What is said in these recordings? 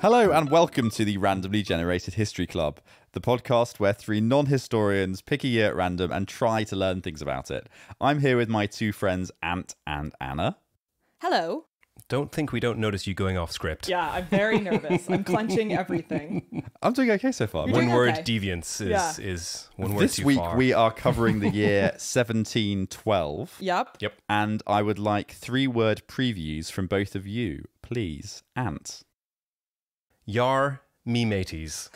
Hello and welcome to the Randomly Generated History Club, the podcast where three non-historians pick a year at random and try to learn things about it. I'm here with my two friends, Ant and Anna. Hello. Don't think we don't notice you going off script. Yeah, I'm very nervous. I'm clenching everything. I'm doing okay so far. You're doing One word okay. deviance is one word This too week far. we are covering the year 1712. Yep. And I would like 3-word previews from both of you. Please, Ant. Yar me mateys.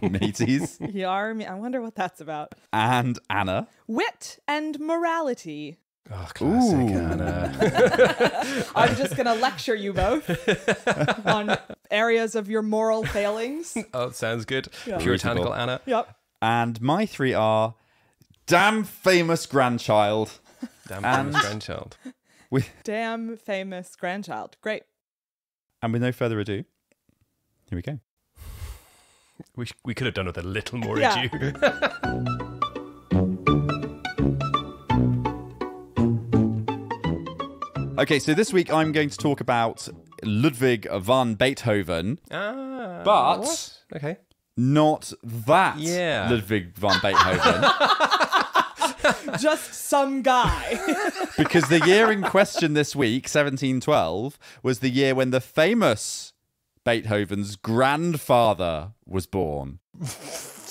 Mateys. I wonder what that's about. And Anna. Wit and morality. Oh, classic Ooh. Anna. I'm just going to lecture you both on areas of your moral failings. Oh, sounds good. Yeah. Puritanical Reasonable. Anna. Yep. And my 3 are damn famous grandchild. Damn And- famous grandchild. Damn famous grandchild. Great. And with no further ado, here we go. We could have done with a little more Yeah. ado. Okay, so this week I'm going to talk about Ludwig von Beethoven, Ah, But- what? Okay. not that Yeah. Ludwig von Beethoven, Just some guy. because the year in question this week, 1712, was the year when the famous Beethoven's grandfather was born.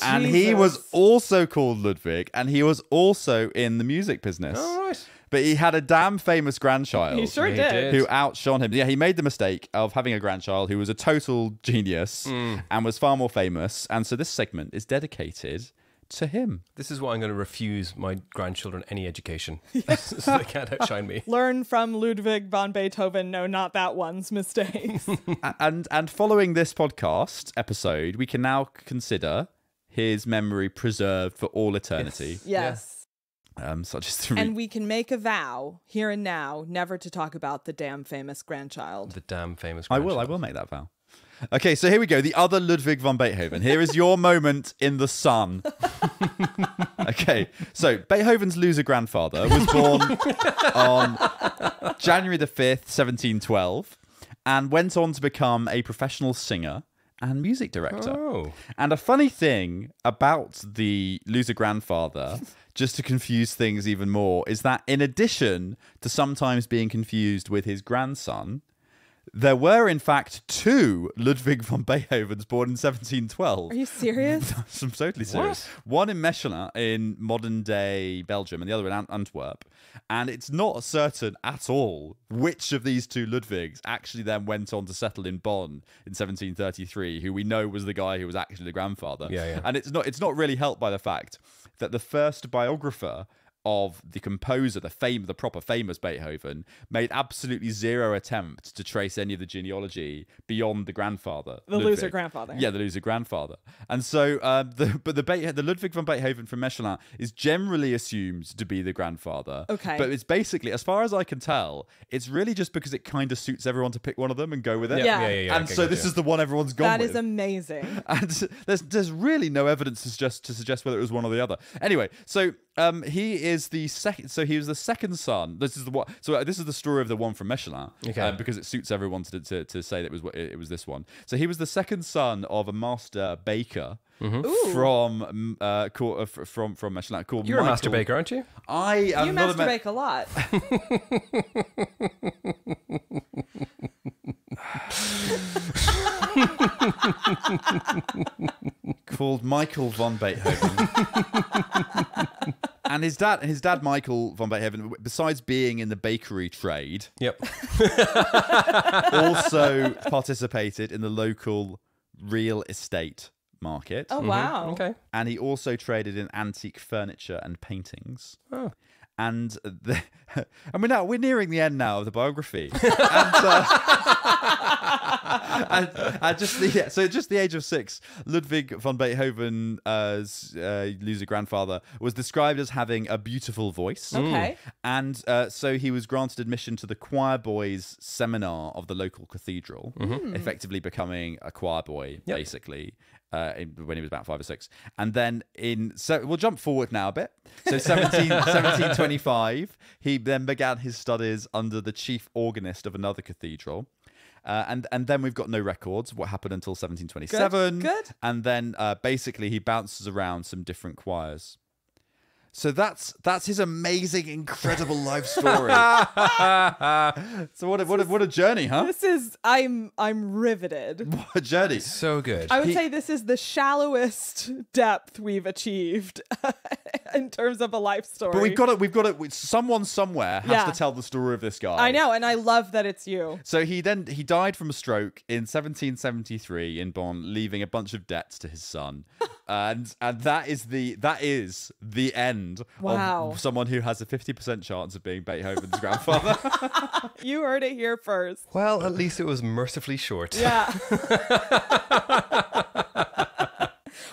And he was Jesus. also called Ludwig, and he was also in the music business. All right. But he had a damn famous grandchild. He sure Yeah, he did. did. Who outshone him. Yeah, he made the mistake of having a grandchild who was a total genius and was far more famous. And so this segment is dedicated to him. This is why I'm going to refuse my grandchildren any education. So they can't outshine me. Learn from Ludwig von Beethoven. No, not that one's mistakes. And following this podcast episode, we can now consider his memory preserved for all eternity. Yes. Such as the And we can make a vow here and now never to talk about the damn famous grandchild. The damn famous I grandchild. will make that vow. Okay, so here we go. The other Ludwig von Beethoven. Here is your moment in the sun. Okay, so Beethoven's loser grandfather was born on January the 5th, 1712, and went on to become a professional singer and music director. Oh. And a funny thing about the loser grandfather, just to confuse things even more, is that in addition to sometimes being confused with his grandson, there were in fact 2 Ludwig von Beethovens born in 1712. Are you serious? I'm totally serious. One in Mechelen in modern day Belgium and the other in Antwerp. And it's not certain at all which of these 2 Ludwigs actually then went on to settle in Bonn in 1733, who we know was the guy who was actually the grandfather. Yeah. And it's not really helped by the fact that the first biographer of the composer, the proper famous Beethoven, made absolutely zero attempt to trace any of the genealogy beyond the grandfather. The loser grandfather. Yeah, the loser grandfather. And so the Ludwig von Beethoven from Mechelen is generally assumed to be the grandfather. Okay. But it's basically, as far as I can tell, it's really just because it kind of suits everyone to pick one of them and go with it. Yeah. And okay, so this gotcha. is the one everyone's gone That with. is amazing. And there's really no evidence to suggest whether it was one or the other. Anyway, so he is the second. So he was the second son. This is the story of the one from Mechelen, Okay. because it suits everyone to say that it was this one. So he was the second son of a master baker from Mechelen called. You're a Michael. master baker, aren't you? I am You not a masturbate a lot. called Michael von Beethoven. And his dad Michael von Beethoven, besides being in the bakery trade, Yep. also participated in the local real estate market. Oh, wow. Okay. And he also traded in antique furniture and paintings. Oh. And we're nearing the end now of the biography. And just the age of 6, Ludwig von Beethoven's loser grandfather was described as having a beautiful voice. Okay. And so he was granted admission to the choir boys seminar of the local cathedral, effectively becoming a choir boy, basically. When he was about 5 or 6. And then we'll jump forward now a bit. So 1725, he then began his studies under the chief organist of another cathedral. And then we've got no records of what happened until 1727. Good. And then basically he bounces around some different choirs. So that's his amazing, incredible life story. So what a journey, huh? This is I'm riveted. What a journey. So good. I would say this is the shallowest depth we've achieved in terms of a life story. But we've got to. Someone somewhere has to tell the story of this guy. I know, and I love that it's you. So he died from a stroke in 1773 in Bonn, leaving a bunch of debts to his son, and that is the end of someone who has a 50% chance of being Beethoven's grandfather. You heard it here first. Well, at least it was mercifully short. Yeah.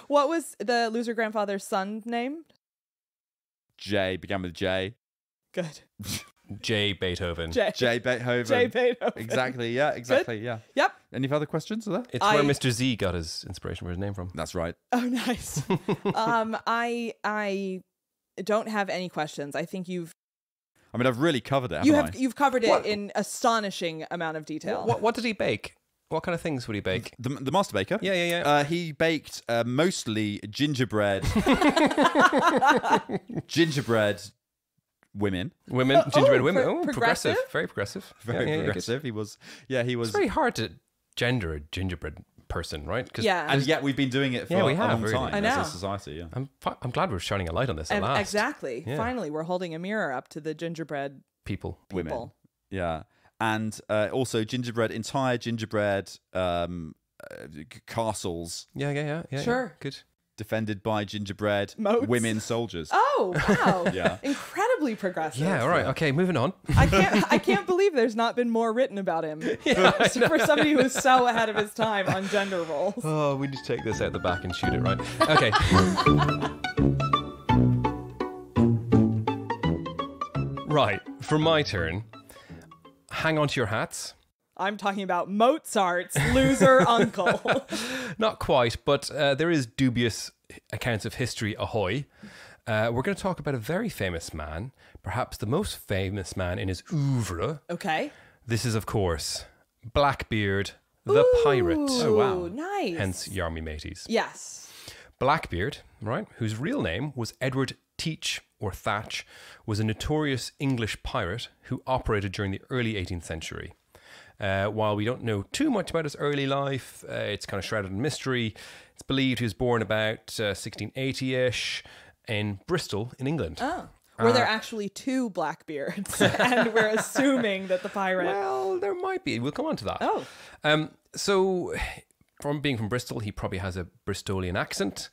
What was the loser grandfather's son named? J, began with J. Good. J. Beethoven. J. Beethoven. J. Beethoven. Exactly, yeah, exactly, Good. yeah. Yep. Any further questions? Are there? It's where Mr. Z got his inspiration for his name from. That's right. Oh, nice. I don't have any questions. I think I've really covered it, haven't I? You've covered it in astonishing amount of detail. What did he bake? What kind of things would he bake? The master baker? Yeah. He baked mostly gingerbread. Gingerbread women. Gingerbread women. Oh, progressive. Very progressive. Very progressive. He was. It's very hard to gender a gingerbread person, right? And yet we've been doing it for a long time I know. as a society. Yeah. I'm glad we're shining a light on this at last. Exactly. Yeah. Finally, we're holding a mirror up to the gingerbread people. Women. Yeah. And also entire gingerbread castles. Yeah. Sure. Good. Defended by gingerbread women soldiers. Oh, wow. Yeah. Incredibly progressive. Yeah, all right. Okay, moving on. I can't believe there's not been more written about him. For somebody who's so ahead of his time on gender roles. Oh, we need to take this out the back and shoot it, right? Okay. Right, for my turn, hang on to your hats. I'm talking about Mozart's loser uncle. Not quite, but there is dubious accounts of history ahoy. We're going to talk about a very famous man, perhaps the most famous man in his oeuvre. Okay. This is, of course, Blackbeard, the pirate. Oh, wow. Nice. Hence, Yarmy Mateys. Yes. Blackbeard, right, whose real name was Edward Teach or Thatch, was a notorious English pirate who operated during the early 18th century. While we don't know too much about his early life, it's kind of shrouded in mystery. It's believed he was born about 1680-ish in Bristol, in England. Oh. Were there actually two Blackbeards? And we're assuming that the pirate... Well, there might be. We'll come on to that. Oh. So, from being from Bristol, he probably has a Bristolian accent,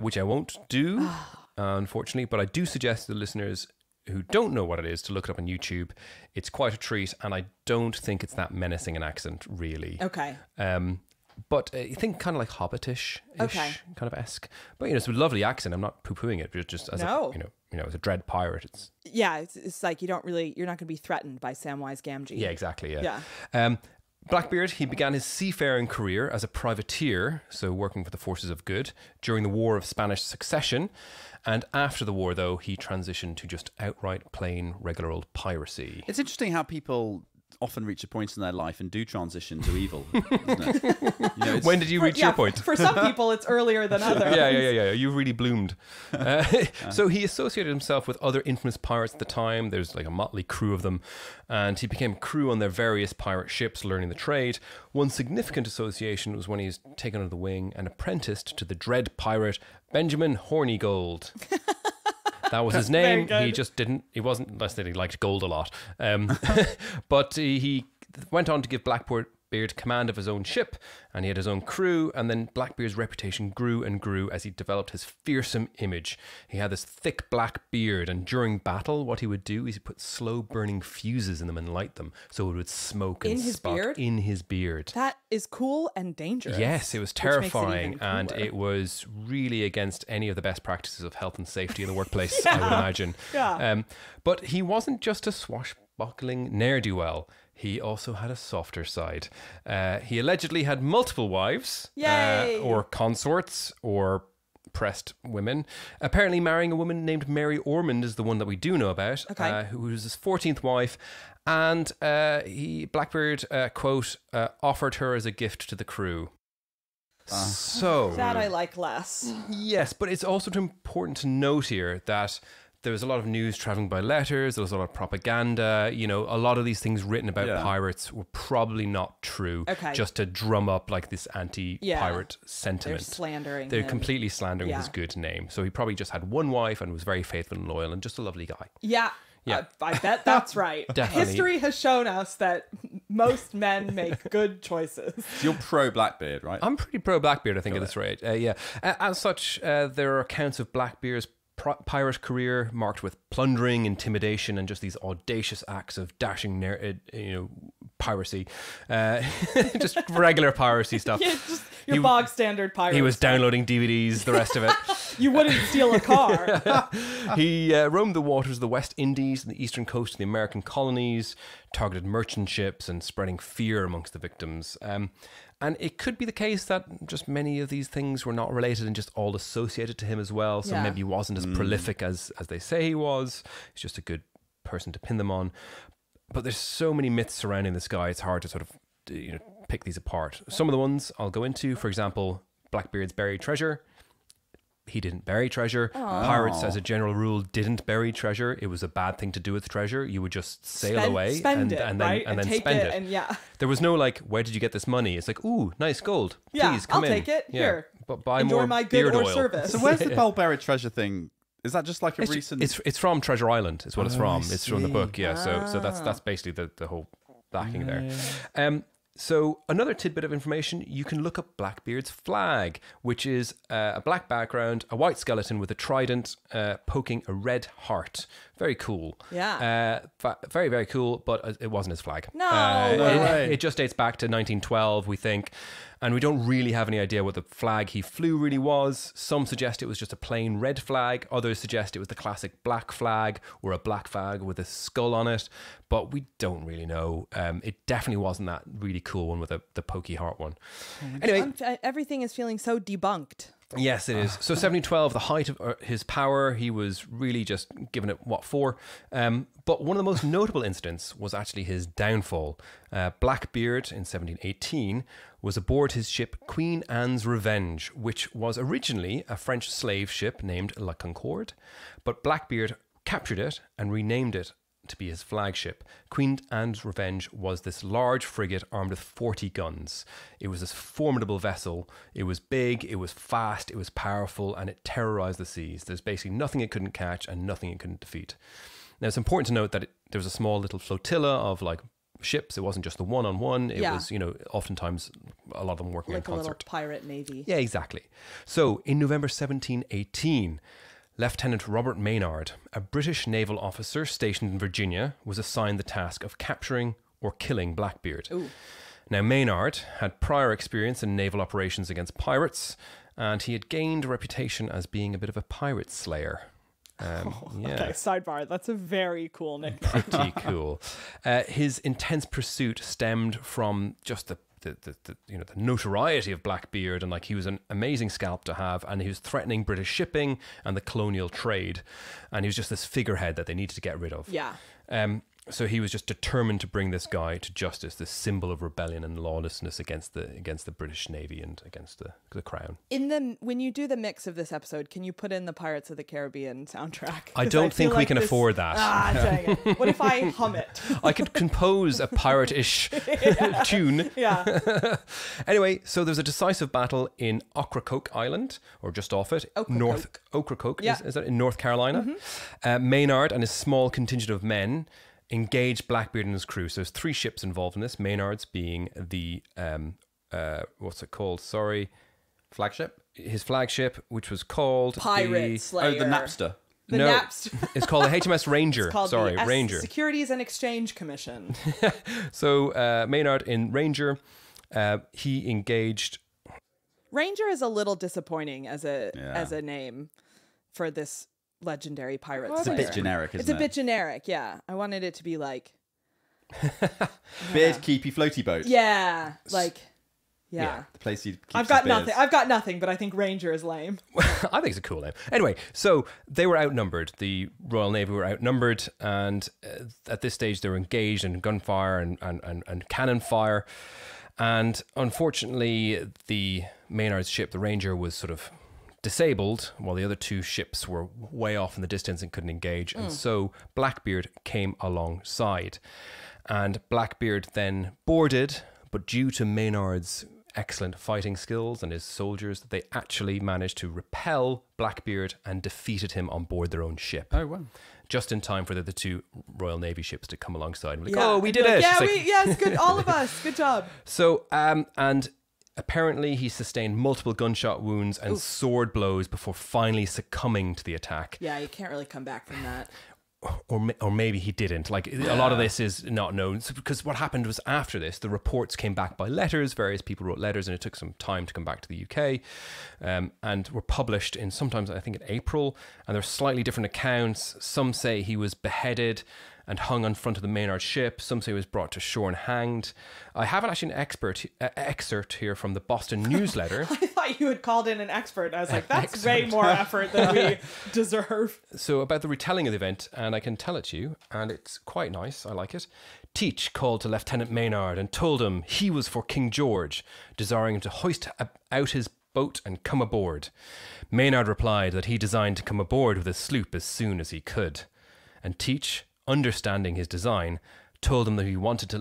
which I won't do, unfortunately. But I do suggest to the listeners who don't know what it is to look it up on YouTube. It's quite a treat, and I don't think it's that menacing an accent, really. Okay. But you think kind of like Hobbitish-ish, Okay. kind of esque. But it's a lovely accent. I'm not poo-pooing it, but just as a, as a dread pirate, it's it's like you're not going to be threatened by Samwise Gamgee. Yeah, exactly. Yeah. Yeah. Blackbeard, he began his seafaring career as a privateer, so working for the forces of good, during the War of Spanish Succession. And after the war, though, he transitioned to just outright plain, regular old piracy. It's interesting how people often reach a point in their life and do transition to evil, isn't it? When did you reach your point? For some people, it's earlier than others. Yeah. You really bloomed. So he associated himself with other infamous pirates at the time. There's like a motley crew of them. And he became crew on their various pirate ships, learning the trade. One significant association was when he was taken under the wing and apprenticed to the dread pirate Benjamin Hornigold. That was his name. He wasn't, unless that he liked gold a lot. But he went on to give Blackbeard command of his own ship, and he had his own crew, and then Blackbeard's reputation grew and grew as he developed his fearsome image. He had this thick black beard, and during battle, what he would do is he put slow burning fuses in them and light them, so it would smoke and spark in his beard. That is cool and dangerous. Yes, it was terrifying, and it was really against any of the best practices of health and safety in the workplace, I would imagine. Yeah. But he wasn't just a swashbuckling ne'er-do-well. He also had a softer side. He allegedly had multiple wives, or consorts, or oppressed women. Apparently marrying a woman named Mary Ormond is the one that we do know about, who was his 14th wife. And Blackbeard, quote, offered her as a gift to the crew. So that I like less. Yes, but it's also important to note here that there was a lot of news traveling by letters. There was a lot of propaganda. You know, a lot of these things written about pirates were probably not true. Just to drum up like this anti-pirate sentiment. They're slandering They're him. completely slandering his good name. So he probably just had one wife and was very faithful and loyal and just a lovely guy. Yeah. I bet that's right. Definitely. History has shown us that most men make good choices. So you're pro Blackbeard, right? I'm pretty pro Blackbeard, I think, at this rate. As such, there are accounts of Blackbeard's pirate career marked with plundering, intimidation, and just these audacious acts of dashing, piracy. Just regular piracy stuff. Yeah, just your bog standard pirate. He was downloading DVDs, the rest of it. You wouldn't steal a car. He roamed the waters of the West Indies and the eastern coast of the American colonies, targeted merchant ships and spreading fear amongst the victims. And it could be the case that just many of these things were not related and just all associated to him as well. So maybe he wasn't as prolific as they say he was. He's just a good person to pin them on. But there's so many myths surrounding this guy, it's hard to sort of pick these apart. Some of the ones I'll go into, for example, Blackbeard's buried treasure. He didn't bury treasure. Pirates, as a general rule, didn't bury treasure. It was a bad thing to do with treasure. You would just sail away and then spend it. And there was no like, where did you get this money? It's like, ooh, nice gold. Yeah, Please come I'll in. take it. Yeah. Here. But buy Enjoy more my beard good or oil. service. So where's the whole buried treasure thing? Is that just like a recent? It's from Treasure Island. Is what it's from. It's from the book. Yeah. So that's Ah. basically the whole backing there. So another tidbit of information, you can look up Blackbeard's flag, which is a black background, a white skeleton with a trident poking a red heart. Very cool. Yeah. Very, very cool, but it wasn't his flag. No way. It just dates back to 1912, we think. And we don't really have any idea what the flag he flew really was. Some suggest it was just a plain red flag. Others suggest it was the classic black flag or a black flag with a skull on it. But we don't really know. It definitely wasn't that really cool one with the pokey heart one. Anyway, everything is feeling so debunked. Yes, it is. So 1712, the height of his power, he was really just giving it what for. But one of the most notable incidents was actually his downfall. Blackbeard in 1718 was aboard his ship Queen Anne's Revenge, which was originally a French slave ship named La Concorde. But Blackbeard captured it and renamed it to be his flagship. Queen Anne's Revenge was this large frigate armed with 40 guns. It was this formidable vessel. It was big, it was fast, it was powerful, and it terrorized the seas. There's basically nothing it couldn't catch and nothing it couldn't defeat. Now, it's important to note that there was a small little flotilla of like ships. It wasn't just the one-on-one. It was, oftentimes a lot of them working in concert. Like a little pirate navy. Yeah, exactly. So in November 1718, Lieutenant Robert Maynard, a British naval officer stationed in Virginia, was assigned the task of capturing or killing Blackbeard. Ooh. Now, Maynard had prior experience in naval operations against pirates, and he had gained a reputation as being a bit of a pirate slayer. Okay, sidebar. That's a very cool nickname. Pretty cool. His intense pursuit stemmed from just the notoriety of Blackbeard, and like he was an amazing scalp to have, and he was threatening British shipping and the colonial trade, and he was just this figurehead that they needed to get rid of. Yeah. So he was just determined to bring this guy to justice, this symbol of rebellion and lawlessness against the British Navy and against the crown. When you do the mix of this episode, can you put in the Pirates of the Caribbean soundtrack? I don't think we can afford that. Dang it. What if I hum it? I could compose a pirate-ish tune. Yeah. Anyway, so there's a decisive battle in Ocracoke Island, or just off it. Ocracoke, is that in North Carolina? Mm-hmm. Maynard and his small contingent of men engaged Blackbeard and his crew. So there's 3 ships involved in this. Maynard's being the what's it called? Sorry, Flagship. His flagship, which was called Pirate Slayer. The Napster. Napster. It's called the HMS Ranger. It's called Sorry, the Ranger. Securities and Exchange Commission. So Maynard in Ranger, he engaged. Ranger is a little disappointing as a name for this legendary pirate slayer. It's a bit generic, isn't it? It's a bit generic, yeah. I wanted it to be like Beard keepy floaty boat. Yeah, like Yeah. The place he keeps I've got his beers. nothing. I've got nothing, but I think Ranger is lame. I think it's a cool name. Anyway, so they were outnumbered. The Royal Navy were outnumbered, and at this stage they were engaged in gunfire and cannon fire. And unfortunately, the Maynard's ship, the Ranger, was sort of disabled, while the other two ships were way off in the distance and couldn't engage. And so Blackbeard came alongside. And Blackbeard then boarded, but due to Maynard's excellent fighting skills and his soldiers, they actually managed to repel Blackbeard and defeated him on board their own ship. Oh, wow. Just in time for the two Royal Navy ships to come alongside and be like, Yeah. oh, we did Like, it. Yeah, It's like- yes, good. All of us. Good job. So, and apparently he sustained multiple gunshot wounds and sword blows before finally succumbing to the attack. Yeah, you can't really come back from that. Or maybe he didn't. Like, a lot of this is not known. So, because what happened was after this, the reports came back by letters. Various people wrote letters, and it took some time to come back to the UK, and were published in sometimes, I think, in April. And there's slightly different accounts. Some say he was beheaded and hung on front of the Maynard ship. Some say he was brought to shore and hanged. I have actually an excerpt here from the Boston Newsletter. I thought you had called in an expert. I was like, that's way more effort than we deserve. So about the retelling of the event, and I can tell it to you, and it's quite nice. I like it. Teach called to Lieutenant Maynard and told him he was for King George, desiring him to hoist out his boat and come aboard. Maynard replied that he designed to come aboard with his sloop as soon as he could. And Teach, understanding his design, told him that he wanted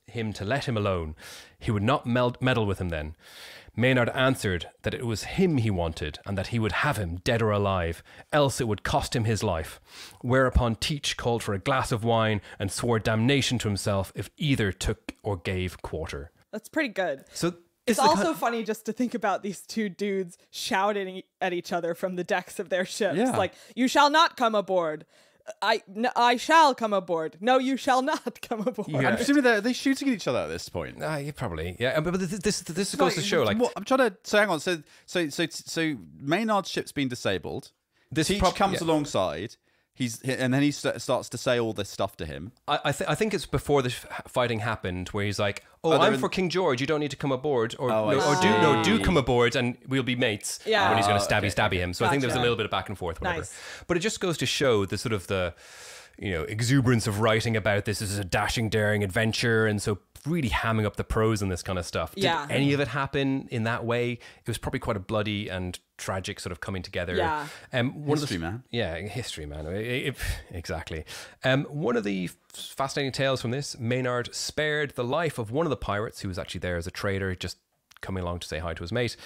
him to let him alone. He would not meddle with him then. Maynard answered that it was him he wanted and that he would have him dead or alive, else it would cost him his life. Whereupon Teach called for a glass of wine and swore damnation to himself if either took or gave quarter. That's pretty good. So It's also funny just to think about these two dudes shouting at each other from the decks of their ships. Yeah. Like, you shall not come aboard. I shall come aboard. No, you shall not come aboard. Yeah. I'm assuming they're shooting at each other at this point. yeah, probably. Yeah, but this goes to show, like, I'm trying to. So hang on. So Maynard's ship's been disabled. this Teach comes alongside. And then he starts to say all this stuff to him. I think it's before the fighting happened, where he's like, "Oh, they're I'm in- for King George. You don't need to come aboard, or I do see. come aboard, and we'll be mates." Yeah. When he's going to okay. stabby him. So I think there was a Gotcha. little bit of back and forth, whatever. Nice. But it just goes to show the sort of exuberance of writing about this as a dashing, daring adventure, and so really hamming up the prose and this kind of stuff. Yeah. Did any of it happen in that way? It was probably quite a bloody and tragic sort of coming together. Yeah. History, man. Yeah, history, man. Exactly. One of the fascinating tales from this, Maynard spared the life of one of the pirates who was actually there as a trader, just coming along to say hi to his mate,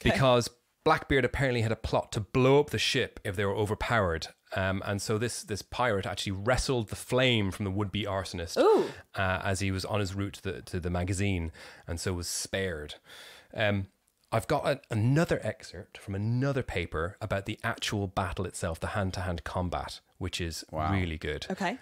because Blackbeard apparently had a plot to blow up the ship if they were overpowered. And so this pirate actually wrestled the flame from the would-be arsonist as he was on his route to the magazine, and so was spared. I've got another excerpt from another paper about the actual battle itself, the hand-to-hand combat, which is really good. Okay.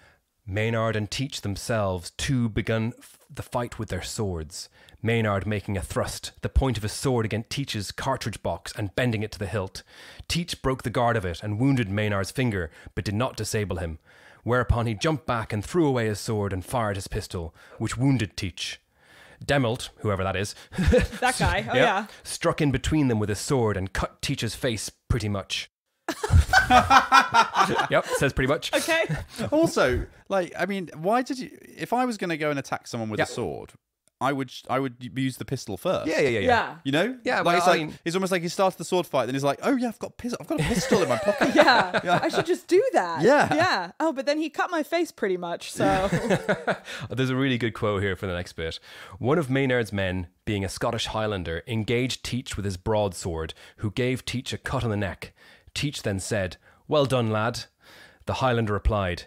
Maynard and Teach themselves too begun the fight with their swords. Maynard making a thrust, the point of his sword against Teach's cartridge box and bending it to the hilt. Teach broke the guard of it and wounded Maynard's finger, but did not disable him. Whereupon he jumped back and threw away his sword and fired his pistol, which wounded Teach. Demelt, whoever that is, That guy. Oh, yeah. struck in between them with his sword and cut Teach's face pretty much. Yep, says pretty much. Okay. Also, I mean, why did you? If I was going to go and attack someone with a sword, I would use the pistol first. Yeah. You know? Yeah, Like, well, it's almost like he starts the sword fight, then he's like, oh yeah, I've got a pistol in my pocket. Yeah. I should just do that. Yeah. Yeah. Oh, but then he cut my face pretty much, so. There's a really good quote here for the next bit. One of Maynard's men, being a Scottish Highlander, engaged Teach with his broadsword, who gave Teach a cut on the neck. Teach then said, "Well done, lad." The Highlander replied,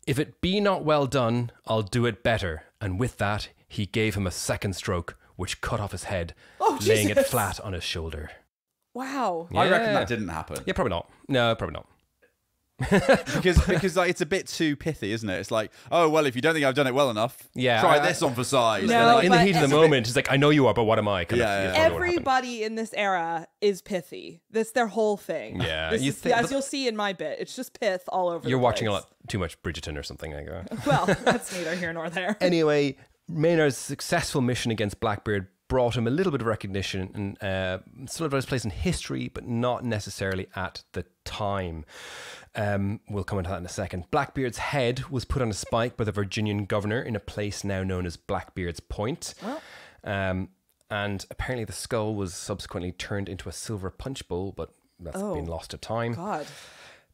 "If it be not well done, I'll do it better." And with that, he gave him a second stroke, which cut off his head, laying it Jesus. flat on his shoulder. Wow. I reckon that didn't happen. Yeah, probably not. No, probably not. because like, it's a bit too pithy, isn't it? It's like, oh well, if you don't think I've done it well enough, try this on for size. No, In the but heat of the moment, it's like, I know you are, but what am I? Kind of, Yeah, is probably what happened. Everybody in this era is pithy. That's their whole thing. Yeah, This you is- think- as but- you'll see in my bit, it's just pith all over You're the watching a place. lot too much Bridgerton or something. Like that. Well, that's neither here nor there. Anyway, Maynard's successful mission against Blackbeard brought him a little bit of recognition and solidified his place in history, but not necessarily at the time. We'll come into that in a second. Blackbeard's head was put on a spike by the Virginian governor in a place now known as Blackbeard's Point. And apparently the skull was subsequently turned into a silver punch bowl, but that's been lost to time. God.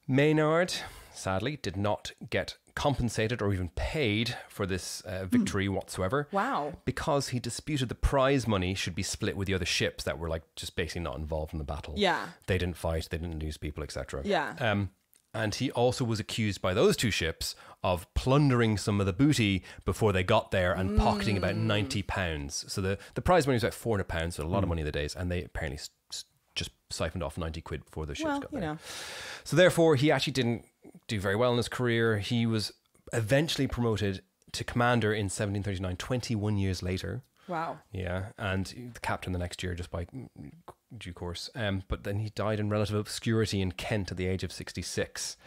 Maynard, sadly, did not get compensated or even paid for this victory whatsoever. Wow. Because he disputed the prize money should be split with the other ships that were like just basically not involved in the battle. Yeah. They didn't fight, they didn't lose people, etc. Yeah. And he also was accused by those two ships of plundering some of the booty before they got there and pocketing about £90. So the prize money was about £400, so a lot of money in the days, and they apparently just siphoned off 90 quid before the ships got there. So therefore, he actually didn't do very well in his career. He was eventually promoted to commander in 1739, 21 years later. Wow. Yeah, and the captain the next year just by due course. But then he died in relative obscurity in Kent at the age of 66.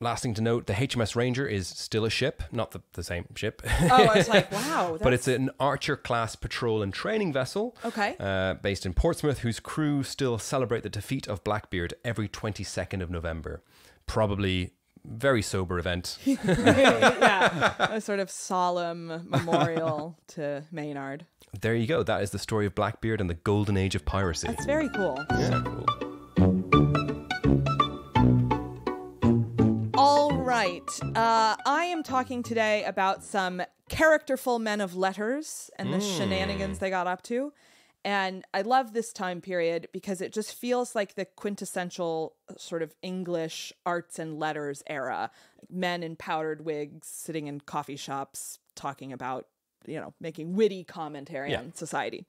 Last thing to note, the HMS Ranger is still a ship, not the same ship. Oh, I was like, wow. But it's an Archer-class patrol and training vessel. Okay. Based in Portsmouth, whose crew still celebrate the defeat of Blackbeard every 22nd of November. Probably very sober event. Yeah, a sort of solemn memorial to Maynard. There you go. That is the story of Blackbeard and the golden age of piracy. That's very cool. Yeah, cool. All right. I am talking today about some characterful men of letters and the shenanigans they got up to. And I love this time period because it just feels like the quintessential sort of English arts and letters era. Men in powdered wigs sitting in coffee shops talking about, making witty commentary on society.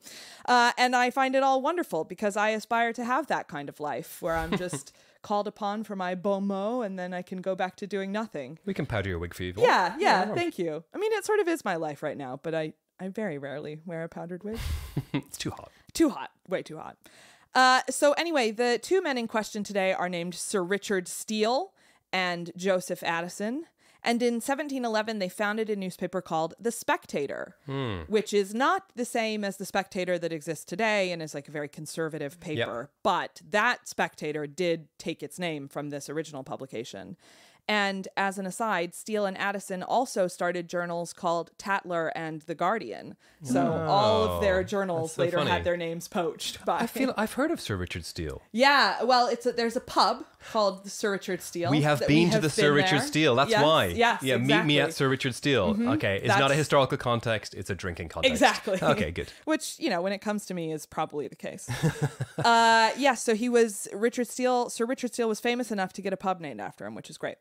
And I find it all wonderful because I aspire to have that kind of life where I'm just called upon for my bon mot and then I can go back to doing nothing. We can powder your wig for you if you want. Yeah, thank you. I mean, it sort of is my life right now, but I very rarely wear a powdered wig. It's too hot. Too hot. Way too hot. So anyway, the two men in question today are named Sir Richard Steele and Joseph Addison. And in 1711, they founded a newspaper called The Spectator, which is not the same as The Spectator that exists today and is like a very conservative paper. Yep. But that Spectator did take its name from this original publication. And as an aside, Steele and Addison also started journals called Tatler and The Guardian. So all of their journals later had their names poached by... I've heard of Sir Richard Steele. Yeah, well, there's a pub called the Sir Richard Steele. We have been to the Sir Richard Steele. That's why. Yes, yeah, exactly. Meet me at Sir Richard Steele. Okay, it's not a historical context. It's a drinking context. Exactly. Okay, good. Which, when it comes to me, is probably the case. So he was Sir Richard Steele was famous enough to get a pub named after him, which is great.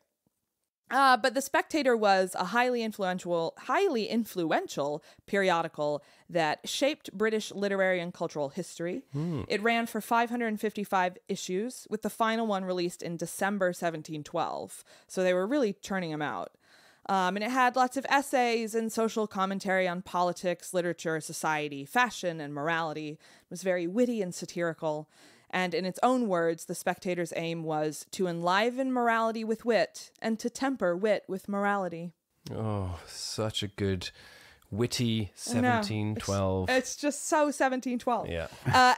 But The Spectator was a highly influential periodical that shaped British literary and cultural history. It ran for 555 issues, with the final one released in December 1712. So they were really churning them out. And it had lots of essays and social commentary on politics, literature, society, fashion, and morality. It was very witty and satirical. And in its own words, The Spectator's aim was to enliven morality with wit and to temper wit with morality. Oh, such a good, witty 1712. It's just so 1712. Yeah.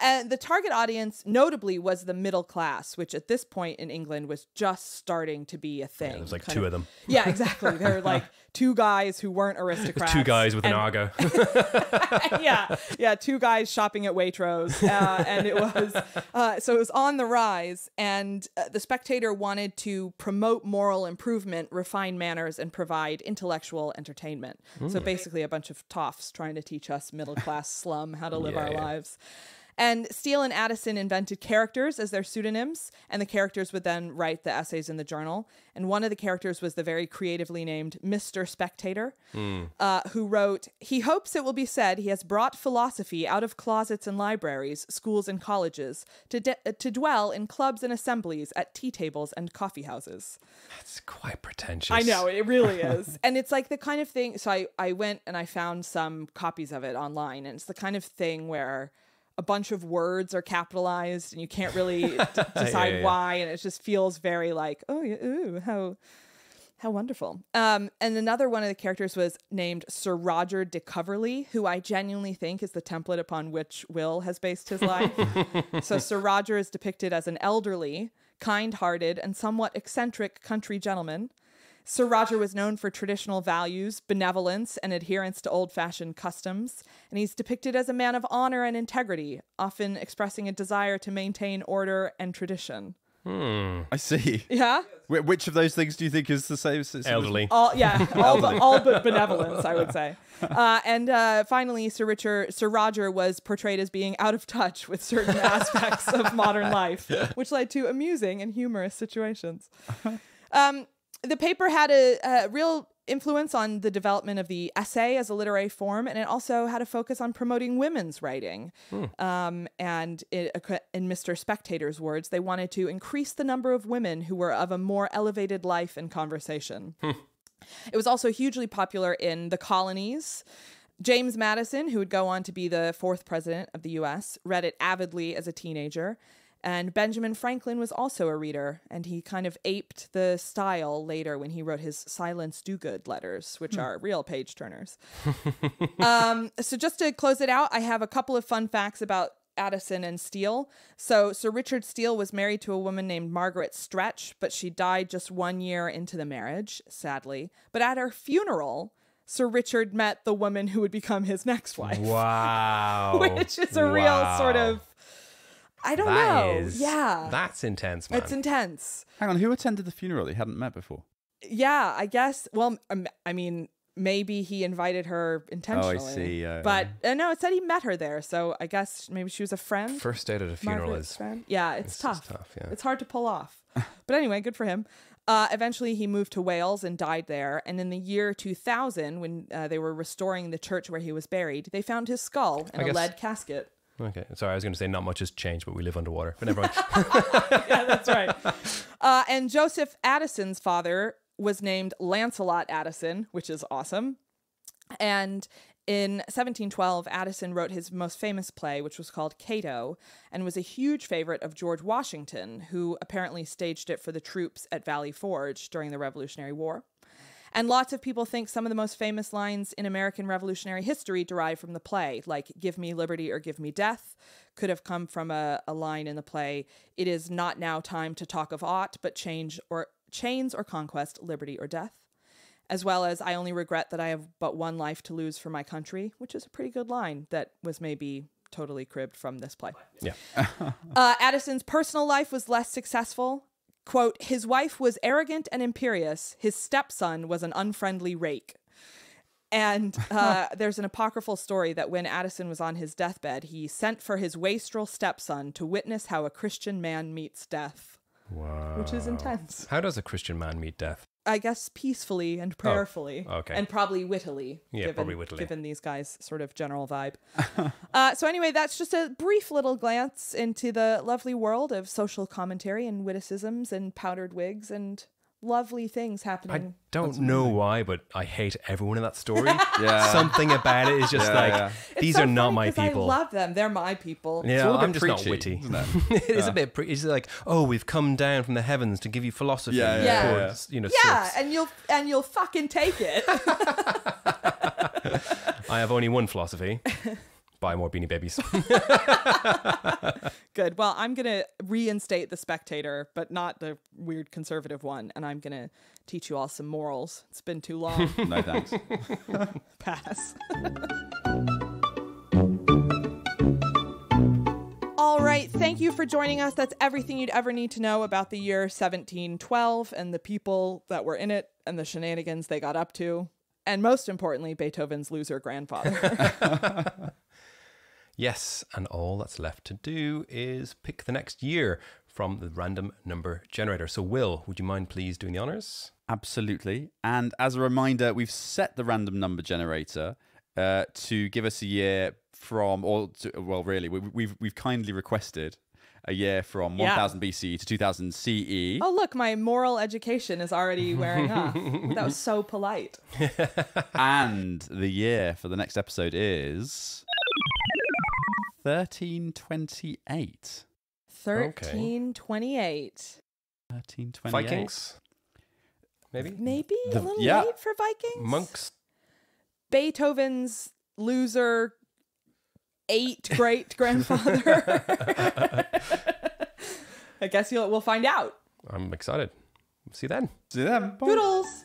And the target audience, notably, was the middle class, which at this point in England was just starting to be a thing. Yeah, there's like two of them. Yeah, exactly. They're like two guys who weren't aristocrats. Two guys with an Argo. Yeah, two guys shopping at Waitrose. And it was, so it was on the rise. And The Spectator wanted to promote moral improvement, refine manners, and provide intellectual entertainment. So basically a bunch of toffs trying to teach us middle-class slum how to live our lives. And Steele and Addison invented characters as their pseudonyms, and the characters would then write the essays in the journal. And one of the characters was the very creatively named Mr. Spectator, who wrote, "He hopes it will be said he has brought philosophy out of closets and libraries, schools and colleges, to dwell in clubs and assemblies, at tea tables and coffee houses." That's quite pretentious. I know, it really is. And it's like the kind of thing, so I went and I found some copies of it online, and it's the kind of thing where a bunch of words are capitalized and you can't really decide why, and it just feels very like, How wonderful. And another one of the characters was named Sir Roger de Coverley, who I genuinely think is the template upon which Will has based his life. So Sir Roger is depicted as an elderly, kind-hearted, and somewhat eccentric country gentleman. Sir Roger was known for traditional values, benevolence, and adherence to old-fashioned customs, and he's depicted as a man of honor and integrity, often expressing a desire to maintain order and tradition. I see. Yeah? Which of those things do you think is the same? Elderly. All but benevolence, I would say. And finally, Sir Roger was portrayed as being out of touch with certain aspects of modern life, which led to amusing and humorous situations. The paper had a real influence on the development of the essay as a literary form, and it also had a focus on promoting women's writing. And in Mr. Spectator's words, they wanted to increase the number of women who were of a more elevated life and conversation. It was also hugely popular in the colonies. James Madison, who would go on to be the 4th president of the U.S., read it avidly as a teenager. And Benjamin Franklin was also a reader, and he kind of aped the style later when he wrote his Silence Do-Good letters, which are real page-turners. So just to close it out, I have a couple of fun facts about Addison and Steele. So Sir Richard Steele was married to a woman named Margaret Stretch, but she died just 1 year into the marriage, sadly. But at her funeral, Sir Richard met the woman who would become his next wife. Wow. Which is a real sort of... I don't know. Yeah. That's intense, man. It's intense. Hang on, who attended the funeral they hadn't met before? Yeah, I guess. Well, I mean, maybe he invited her intentionally. Oh, I see. But no, it said he met her there. So I guess maybe she was a friend. First date at a funeral Margaret's is... friend. Yeah, it's tough. Yeah. It's hard to pull off. But anyway, good for him. Eventually, he moved to Wales and died there. And in the year 2000, when they were restoring the church where he was buried, they found his skull in a lead casket. Okay, sorry, I was going to say not much has changed, but we live underwater. But never mind. Yeah, that's right. And Joseph Addison's father was named Lancelot Addison, which is awesome. And in 1712, Addison wrote his most famous play, which was called Cato, and was a huge favorite of George Washington, who apparently staged it for the troops at Valley Forge during the Revolutionary War. And lots of people think some of the most famous lines in American Revolutionary history derive from the play, like "Give me liberty or give me death" could have come from a line in the play, "It is not now time to talk of aught, but chains or conquest, liberty or death." As well as "I only regret that I have but one life to lose for my country," which is a pretty good line that was maybe totally cribbed from this play. Yeah. Addison's personal life was less successful. Quote, "His wife was arrogant and imperious. His stepson was an unfriendly rake." And there's an apocryphal story that when Addison was on his deathbed, he sent for his wastrel stepson to witness how a Christian man meets death. Wow. Which is intense. How does a Christian man meet death? I guess peacefully and prayerfully. Okay. And probably wittily. Yeah, probably wittily. Given these guys' sort of general vibe. So anyway, that's just a brief little glance into the lovely world of social commentary and witticisms and powdered wigs and lovely things happening. I don't know why, but I hate everyone in that story. Yeah. Something about it is just these so are not funny my 'cause people. I love them. They're my people. Yeah, all a bit I'm just not preachy, witty. isn't it? It is a bit. It's like, oh, we've come down from the heavens to give you philosophy. Yeah. You know, Yeah, serfs. and you'll fucking take it. I have only one philosophy: buy more Beanie Babies. Good. Well, I'm going to reinstate The Spectator, but not the weird conservative one. And I'm going to teach you all some morals. It's been too long. No thanks. Pass. All right. Thank you for joining us. That's everything you'd ever need to know about the year 1712 and the people that were in it and the shenanigans they got up to. And most importantly, Beethoven's loser grandfather. Yes, and all that's left to do is pick the next year from the random number generator. So, Will, would you mind please doing the honors? Absolutely. And as a reminder, we've set the random number generator to give us a year from, we've kindly requested a year from 1000 BC to 2000 CE. Oh, look, my moral education is already wearing off. That was so polite. And the year for the next episode is 1328. 1328. 1328. Vikings? maybe? Maybe a little yeah. late for Vikings. Monks. Beethoven's loser 8 great grandfather. I guess we'll find out. I'm excited. See you then. See them. Bye. Doodles.